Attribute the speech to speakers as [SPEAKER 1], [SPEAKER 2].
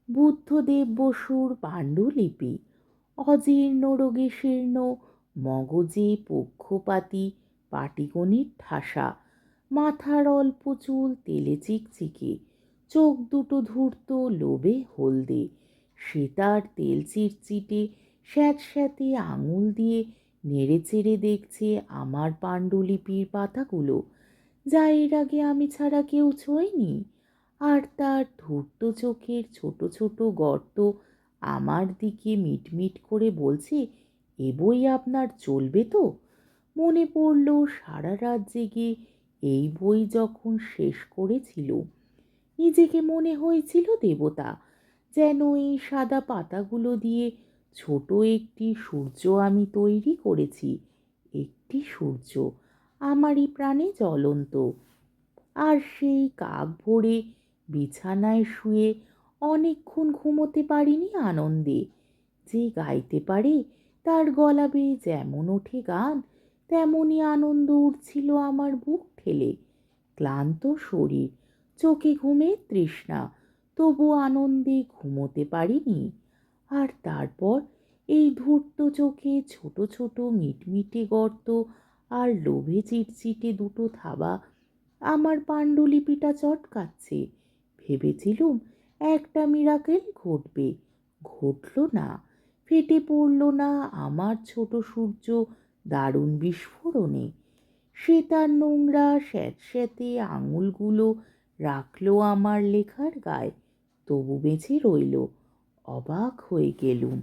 [SPEAKER 1] বুদ্ধদেব বসুর পাণ্ডুলিপি। অজীর্ণ রোগে শীর্ণ, মগজে পক্ষপাতী, পাটিগণির ঠাসা, মাথার অল্প চুল তেলে চিকচিকে, চোখ দুটো ধূর্ত, লোভে হলদে, সে তার তেল চিটচিটে স্যাঁতস্যাঁতে আঙুল দিয়ে নেড়েচেড়ে দেখছে আমার পাণ্ডুলিপির পাতাগুলো, যা এর আগে আমি ছাড়া কেউ ছোঁয়নি। আর তার ধূর্ত চোখের ছোট ছোট গর্ত আমার দিকে মিটমিট করে বলছে, এ বই আপনার চলবে তো? মনে পড়ল সারা রাত জেগে এই বই যখন শেষ করেছিল, নিজেকে মনে হয়েছিল দেবতা। যেন এই সাদা পাতাগুলো দিয়ে ছোট একটি সূর্য আমি তৈরি করেছি, একটি সূর্য আমারই প্রাণে জ্বলন্ত। আর সেই কাক ভরে বিছানায় শুয়ে অনেকক্ষণ ঘুমোতে পারিনি আনন্দে। যে গাইতে পারে তার গলা বেয়ে যেমন ওঠে গান, তেমনই আনন্দ উঠছিল আমার বুক ঠেলে। ক্লান্ত শরীর, চোখে ঘুমের তৃষ্ণা, তবু আনন্দে ঘুমোতে পারিনি। আর তারপর এই ধূর্ত চোখে ছোট ছোট মিটমিটে গর্ত আর লোভে চিটচিটে দুটো থাবা আমার পাণ্ডুলিপিটা চটকাচ্ছে। ভেবেছিলুম একটা মিরাকেল ঘটবে, ঘটল না। ফেটে পড়ল না আমার ছোট সূর্য দারুণ বিস্ফোরণে। সে তার নোংরা স্যাঁতস্যাঁতে আঙুলগুলো রাখলো আমার লেখার গায়ে, তবু বেঁচে রইল। অবাক হয়ে গেলুম।